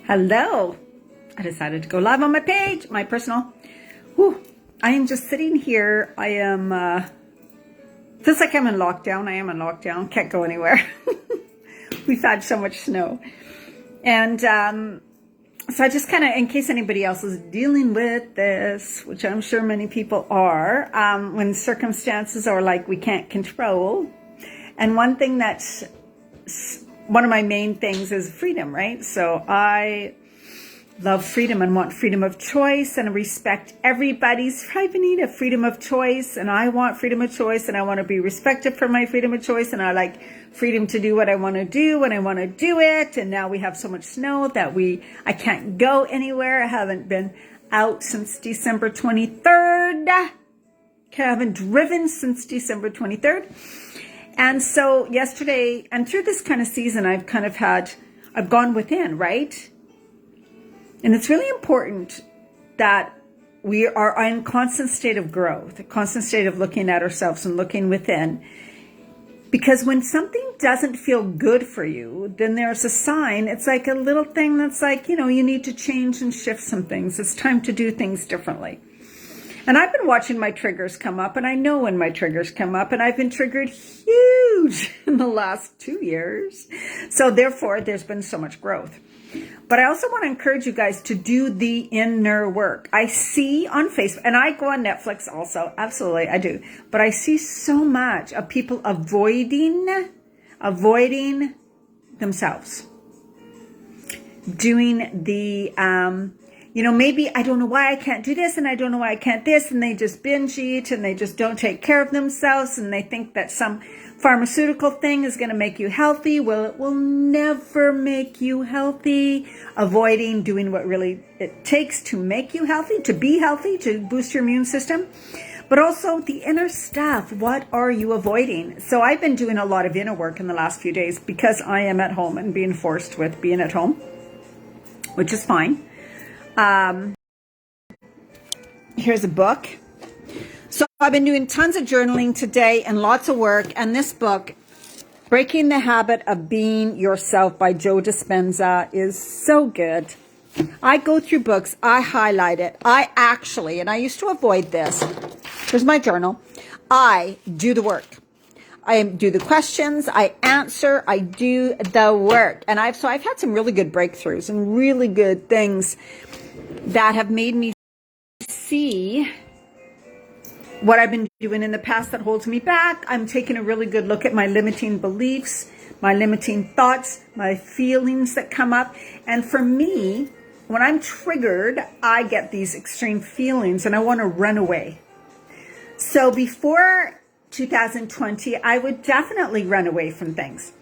Hello. I decided to go live on my page, my personal. I am just sitting here. I am, feels like I'm in lockdown. I am in lockdown. Can't go anywhere. We've had so much snow. And so I just kind of, in case anybody else is dealing with this, which I'm sure many people are, when circumstances are like we can't control. And one thing that's, one of my main things is freedom, right? So I love freedom and want freedom of choice, and respect everybody's. I need a freedom of choice, and I want freedom of choice, and I want to be respected for my freedom of choice, and I like freedom to do what I want to do when I want to do it. And now we have so much snow that I can't go anywhere. I haven't been out since December 23rd. I haven't driven since December 23rd. And so yesterday, and through this kind of season, I've gone within, right? And it's really important that we are in a constant state of growth, a constant state of looking at ourselves and looking within. Because when something doesn't feel good for you, then there's a sign. It's like a little thing that's like, you need to change and shift some things. It's time to do things differently. And I've been watching my triggers come up, and I know when my triggers come up, and I've been triggered huge in the last 2 years. So therefore, there's been so much growth. But I also want to encourage you guys to do the inner work. I see on Facebook, and I go on Netflix also. Absolutely, I do. But I see so much of people avoiding themselves. Doing the, maybe I don't know why I can't do this, and I don't know why I can't this, and they just binge eat, and they just don't take care of themselves, and they think that some pharmaceutical thing is going to make you healthy. Well, it will never make you healthy. Avoiding doing what really it takes to make you healthy, to be healthy, to boost your immune system. But also the inner stuff. What are you avoiding? So I've been doing a lot of inner work in the last few days because I am at home and being forced with being at home, which is fine. Here's a book. So I've been doing tons of journaling today and lots of work. And this book, Breaking the Habit of Being Yourself by Joe Dispenza, is so good. I go through books. I highlight it. And I used to avoid this. Here's my journal. I do the work. I do the questions. I answer. I do the work. And I've had some really good breakthroughs and really good things that have made me see what I've been doing in the past that holds me back. I'm taking a really good look at my limiting beliefs, my limiting thoughts, my feelings that come up. And for me, when I'm triggered, I get these extreme feelings and I want to run away. So before 2020, I would definitely run away from things.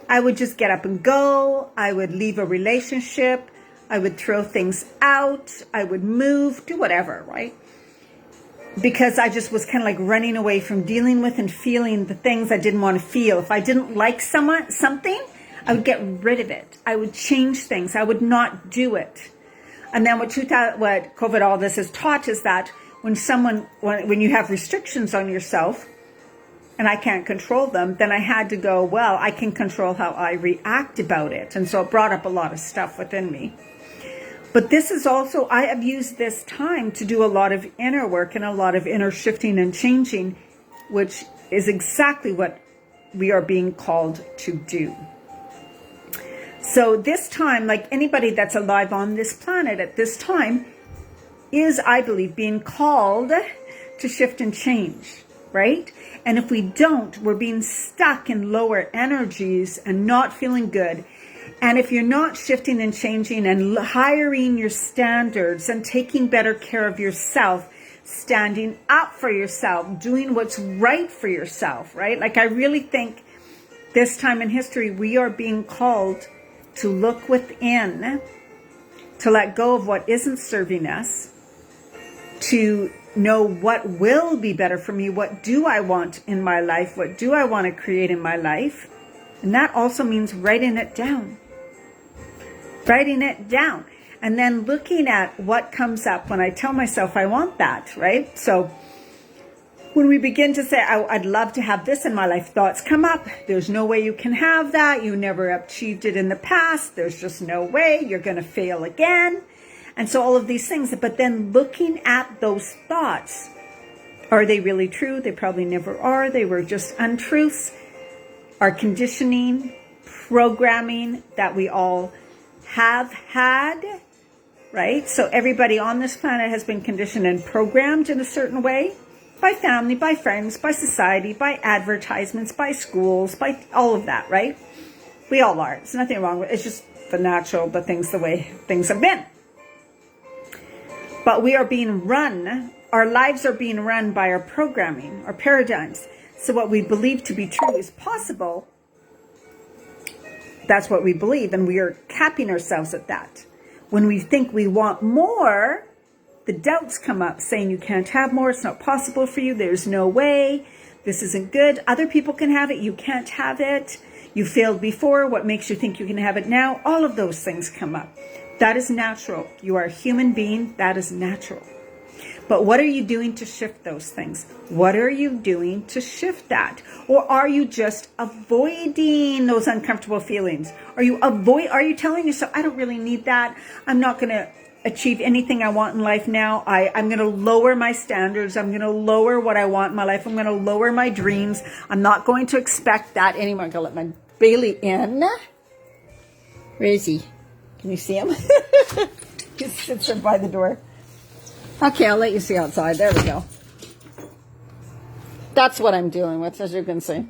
I would just get up and go. I would leave a relationship. I would throw things out. I would move, do whatever, right? Because I just was kind of like running away from dealing with and feeling the things I didn't want to feel. If I didn't like something, I would get rid of it. I would change things. I would not do it. And then what COVID, all this has taught is that when you have restrictions on yourself, and I can't control them, then I had to go, well, I can control how I react about it. And so it brought up a lot of stuff within me. But this is also, I have used this time to do a lot of inner work and a lot of inner shifting and changing, which is exactly what we are being called to do. So this time, like anybody that's alive on this planet at this time, is, I believe, being called to shift and change, right? And if we don't, we're being stuck in lower energies and not feeling good. And if you're not shifting and changing and hiring your standards and taking better care of yourself, standing up for yourself, doing what's right for yourself, right? Like I really think this time in history, we are being called to look within, to let go of what isn't serving us, to know what will be better for me. What do I want in my life? What do I want to create in my life? And that also means writing it down. Writing it down. And then looking at what comes up when I tell myself I want that, right? So When we begin to say, I'd love to have this in my life, thoughts come up. There's no way you can have that. You never achieved it in the past. There's just no way. You're going to fail again. And so all of these things. But then looking at those thoughts, are they really true? They probably never are. They were just untruths. Our conditioning, programming that we all have had, right? So everybody on this planet has been conditioned and programmed in a certain way. By family, by friends, by society, by advertisements, by schools, by all of that, right? We all are. There's nothing wrong with it. It's just the natural, the way things have been. But we are being run, our lives are being run by our programming, our paradigms. So what we believe to be true is possible. That's what we believe, and we are capping ourselves at that. When we think we want more, the doubts come up saying you can't have more, it's not possible for you, there's no way, this isn't good, other people can have it, you can't have it, you failed before, what makes you think you can have it now? All of those things come up. That is natural. You are a human being, that is natural. But what are you doing to shift those things? What are you doing to shift that? Or are you just avoiding those uncomfortable feelings? Are you telling yourself, I don't really need that, I'm not going to achieve anything I want in life now. I'm going to lower my standards. I'm going to lower what I want in my life. I'm going to lower my dreams. I'm not going to expect that anymore. I'm going to let my Bailey in. Where is he? Can you see him? He sits right by the door. Okay, I'll let you see outside. There we go. That's what I'm dealing with, as you can see.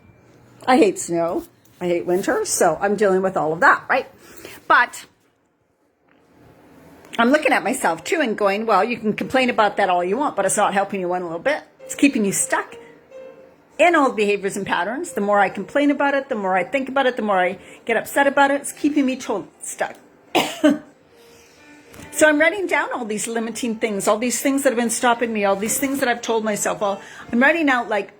I hate snow. I hate winter. So I'm dealing with all of that, right? But I'm looking at myself too and going, well, you can complain about that all you want, but it's not helping you one little bit. It's keeping you stuck in old behaviors and patterns. The more I complain about it, the more I think about it, the more I get upset about it, it's keeping me stuck. So I'm writing down all these limiting things, all these things that have been stopping me, all these things that I've told myself. I'm writing out like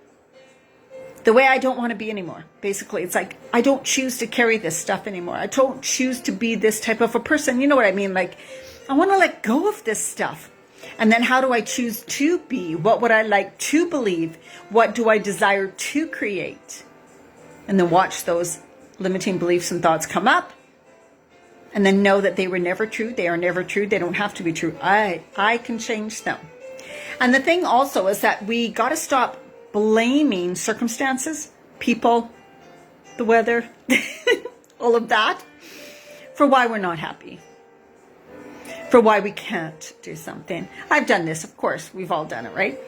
the way I don't want to be anymore. Basically, it's like, I don't choose to carry this stuff anymore. I don't choose to be this type of a person. You know what I mean? Like, I want to let go of this stuff. And then how do I choose to be? What would I like to believe? What do I desire to create? And then watch those limiting beliefs and thoughts come up. And then know that they were never true. They are never true. They don't have to be true. I can change them. And the thing also is that we got to stop blaming circumstances, people, the weather, all of that, for why we're not happy. For why we can't do something. I've done this, of course. We've all done it, right?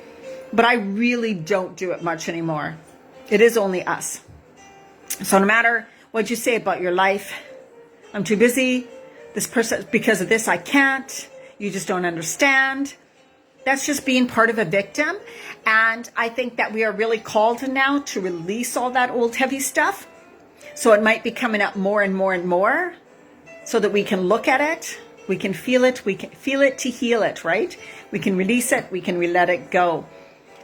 But I really don't do it much anymore. It is only us. So no matter what you say about your life, I'm too busy, this person, because of this, I can't, you just don't understand. That's just being part of a victim. And I think that we are really called now to release all that old heavy stuff. So it might be coming up more and more and more so that we can look at it. We can feel it to heal it, right? We can release it. We can let it go.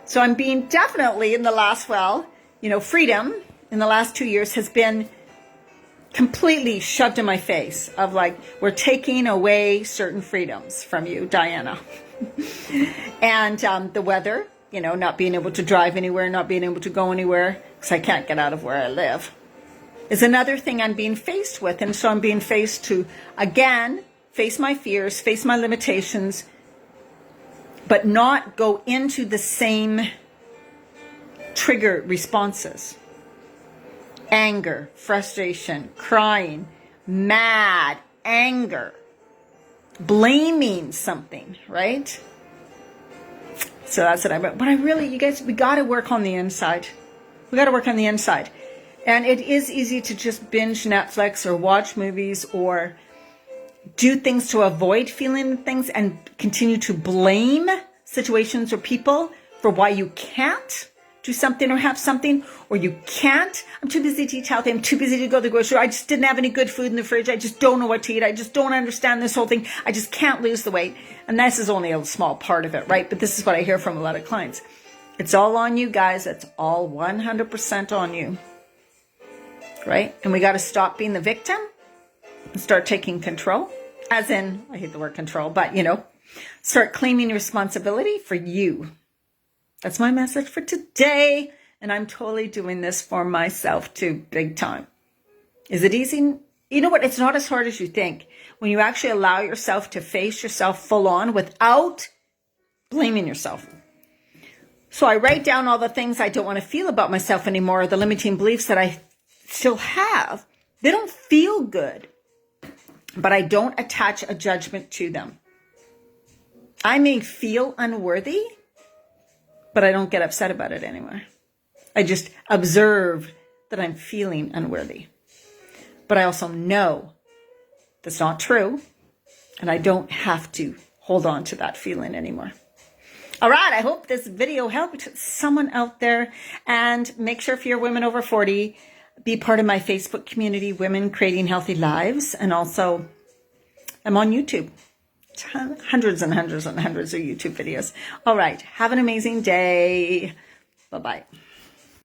So I'm being definitely in the last, freedom in the last 2 years has been completely shoved in my face of like, we're taking away certain freedoms from you, Diana. And the weather, not being able to drive anywhere, not being able to go anywhere because I can't get out of where I live is another thing I'm being faced with. And so I'm being faced to, again, face my fears, face my limitations, but not go into the same trigger responses. Anger, frustration, crying, mad, anger, blaming something, right? So that's what but I really, you guys, we got to work on the inside. We got to work on the inside. And it is easy to just binge Netflix or watch movies or do things to avoid feeling things and continue to blame situations or people for why you can't do something or have something, or you can't. I'm too busy to eat healthy. I'm too busy to go to the grocery store. I just didn't have any good food in the fridge. I just don't know what to eat. I just don't understand this whole thing. I just can't lose the weight. And this is only a small part of it, right? But this is what I hear from a lot of clients. It's all on you guys. It's all 100% on you, right? And we got to stop being the victim and start taking control. As in, I hate the word control, but start claiming responsibility for you. That's my message for today. And I'm totally doing this for myself too, big time. Is it easy? You know what? It's not as hard as you think. When you actually allow yourself to face yourself full on without blaming yourself. So I write down all the things I don't want to feel about myself anymore, the limiting beliefs that I still have. They don't feel good, but I don't attach a judgment to them. I may feel unworthy, but I don't get upset about it anymore. I just observe that I'm feeling unworthy. But I also know that's not true, and I don't have to hold on to that feeling anymore. All right, I hope this video helped someone out there. And make sure if you're women over 40, be part of my Facebook community, Women Creating Healthy Lives. And also, I'm on YouTube. Hundreds and hundreds and hundreds of YouTube videos. All right, have an amazing day. Bye-bye.